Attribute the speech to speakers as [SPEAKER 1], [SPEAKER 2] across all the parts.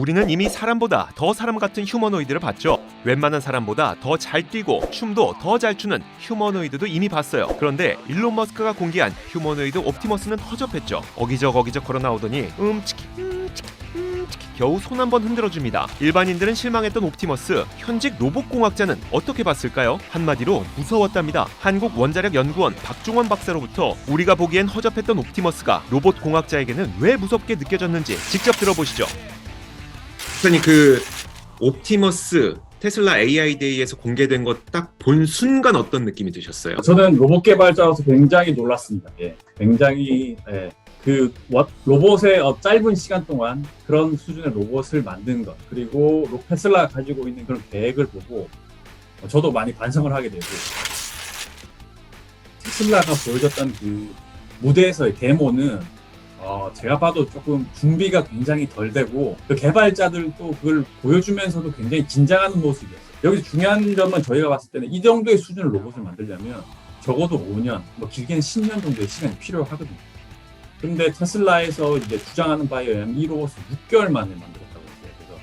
[SPEAKER 1] 우리는 이미 사람보다 더 사람 같은 휴머노이드를 봤죠. 웬만한 사람보다 더 잘 뛰고 춤도 더 잘 추는 휴머노이드도 이미 봤어요. 그런데 일론 머스크가 공개한 휴머노이드 옵티머스는 허접했죠. 어기적 걸어 나오더니 겨우 손 한 번 흔들어줍니다. 일반인들은 실망했던 옵티머스, 현직 로봇공학자는 어떻게 봤을까요? 한마디로 무서웠답니다. 한국원자력연구원 박종원 박사로부터 우리가 보기엔 허접했던 옵티머스가 로봇공학자에게는 왜 무섭게 느껴졌는지 직접 들어보시죠.
[SPEAKER 2] 선생님, 그 옵티머스 테슬라 AI 데이에서 공개된 거 딱 본 순간 어떤 느낌이 드셨어요?
[SPEAKER 3] 저는 로봇 개발자로서 굉장히 놀랐습니다. 굉장히 그 로봇의 짧은 시간 동안 그런 수준의 로봇을 만든 것, 그리고 테슬라가 가지고 있는 그런 계획을 보고 저도 많이 반성을 하게 되고, 테슬라가 보여줬던 그 무대에서의 데모는 제가 봐도 조금 준비가 굉장히 덜 되고, 그 개발자들도 그걸 보여주면서도 굉장히 긴장하는 모습이었어요. 여기서 중요한 점은 저희가 봤을 때는 이 정도의 수준의 로봇을 만들려면 적어도 5년, 길게는 10년 정도의 시간이 필요하거든요. 근데 테슬라에서 이제 주장하는 바에 의하면 이 로봇을 6개월 만에 만들었다고 했어요.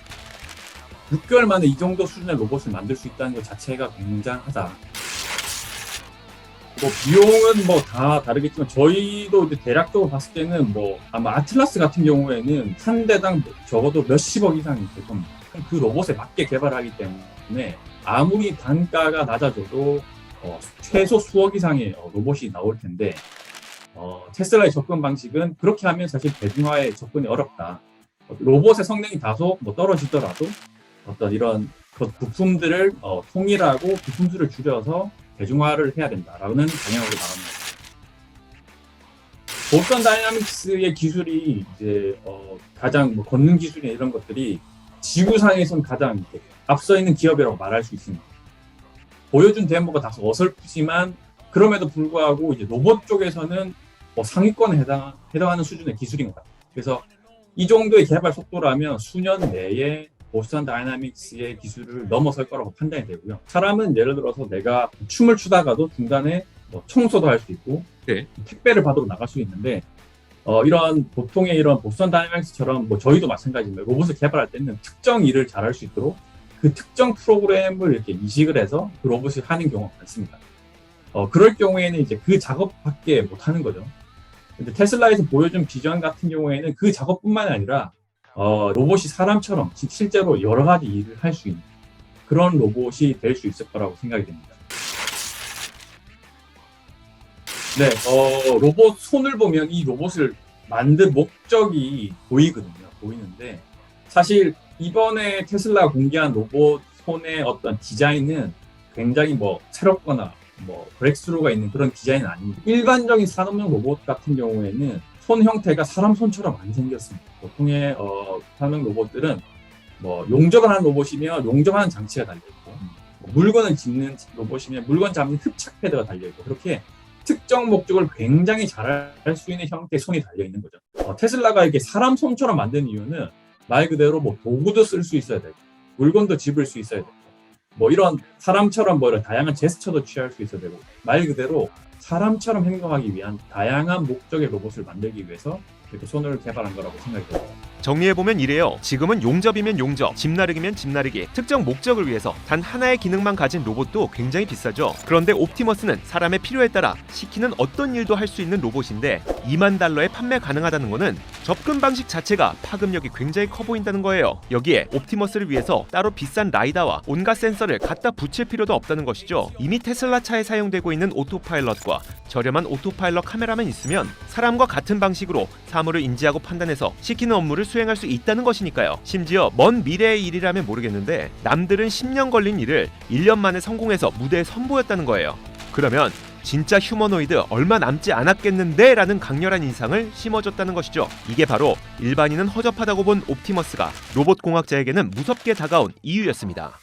[SPEAKER 3] 그래서 6개월 만에 이 정도 수준의 로봇을 만들 수 있다는 것 자체가 굉장하다. 비용은 다 다르겠지만 저희도 이제 대략적으로 봤을 때는 아마 아틀라스 같은 경우에는 한 대당 적어도 몇십억 이상이 될 겁니다. 그 로봇에 맞게 개발하기 때문에 아무리 단가가 낮아져도 최소 수억 이상의 로봇이 나올 텐데, 테슬라의 접근 방식은 그렇게 하면 사실 대중화에 접근이 어렵다. 로봇의 성능이 다소 떨어지더라도 어떤 이런 부품들을 통일하고 부품수를 줄여서 대중화를 해야 된다라는 방향으로 나갑니다. 보스턴 다이나믹스의 기술이 이제 가장 걷는 기술이나 이런 것들이 지구상에선 가장 앞서 있는 기업이라고 말할 수 있습니다. 보여준 데모가 다소 어설프지만 그럼에도 불구하고 이제 로봇 쪽에서는 상위권에 해당하는 수준의 기술인 것 같아요. 그래서 이 정도의 개발 속도라면 수년 내에 보스턴 다이나믹스의 기술을 넘어설 거라고 판단이 되고요. 사람은 예를 들어서 내가 춤을 추다가도 중간에 청소도 할 수 있고, 택배를 받으러 나갈 수 있는데, 이런 보통의 이런 보스턴 다이나믹스처럼 저희도 마찬가지입니다. 로봇을 개발할 때는 특정 일을 잘할 수 있도록 그 특정 프로그램을 이렇게 이식을 해서 그 로봇을 하는 경우가 많습니다. 그럴 경우에는 이제 그 작업밖에 못 하는 거죠. 근데 테슬라에서 보여준 비전 같은 경우에는 그 작업뿐만 아니라 로봇이 사람처럼 실제로 여러 가지 일을 할 수 있는 그런 로봇이 될 수 있을 거라고 생각이 됩니다. 네, 로봇 손을 보면 이 로봇을 만든 목적이 보이는데, 사실 이번에 테슬라가 공개한 로봇 손의 어떤 디자인은 굉장히 새롭거나 브렉스루가 있는 그런 디자인은 아닙니다. 일반적인 산업용 로봇 같은 경우에는 손 형태가 사람 손처럼 안 생겼습니다. 보통의 산업용 로봇들은 용접을 하는 로봇이면 용접하는 장치가 달려있고, 물건을 짚는 로봇이면 물건 잡는 흡착 패드가 달려있고, 그렇게 특정 목적을 굉장히 잘 할 수 있는 형태의 손이 달려있는 거죠. 테슬라가 이렇게 사람 손처럼 만든 이유는 말 그대로 도구도 쓸 수 있어야 되고, 물건도 집을 수 있어야 되고, 이런 사람처럼 이런 다양한 제스처도 취할 수 있어야 되고, 말 그대로 사람처럼 행동하기 위한 다양한 목적의 로봇을 만들기 위해서 이렇게 손을 개발한 거라고 생각이 들어요.
[SPEAKER 1] 정리해보면 이래요. 지금은 용접이면 용접, 집나르기면 집나르기, 특정 목적을 위해서 단 하나의 기능만 가진 로봇도 굉장히 비싸죠. 그런데 옵티머스는 사람의 필요에 따라 시키는 어떤 일도 할 수 있는 로봇인데 $20,000에 판매 가능하다는 거는 접근 방식 자체가 파급력이 굉장히 커 보인다는 거예요. 여기에 옵티머스를 위해서 따로 비싼 라이다와 온갖 센서를 갖다 붙일 필요도 없다는 것이죠. 이미 테슬라 차에 사용되고 있는 오토파일럿과 저렴한 오토파일럿 카메라만 있으면 사람과 같은 방식으로 사물을 인지하고 판단해서 시키는 업무를 수행할 수 있다는 것이니까요. 심지어 먼 미래의 일이라면 모르겠는데 남들은 10년 걸린 일을 1년 만에 성공해서 무대에 선보였다는 거예요. 그러면 진짜 휴머노이드 얼마 남지 않았겠는데 라는 강렬한 인상을 심어줬다는 것이죠. 이게 바로 일반인은 허접하다고 본 옵티머스가 로봇 공학자에게는 무섭게 다가온 이유였습니다.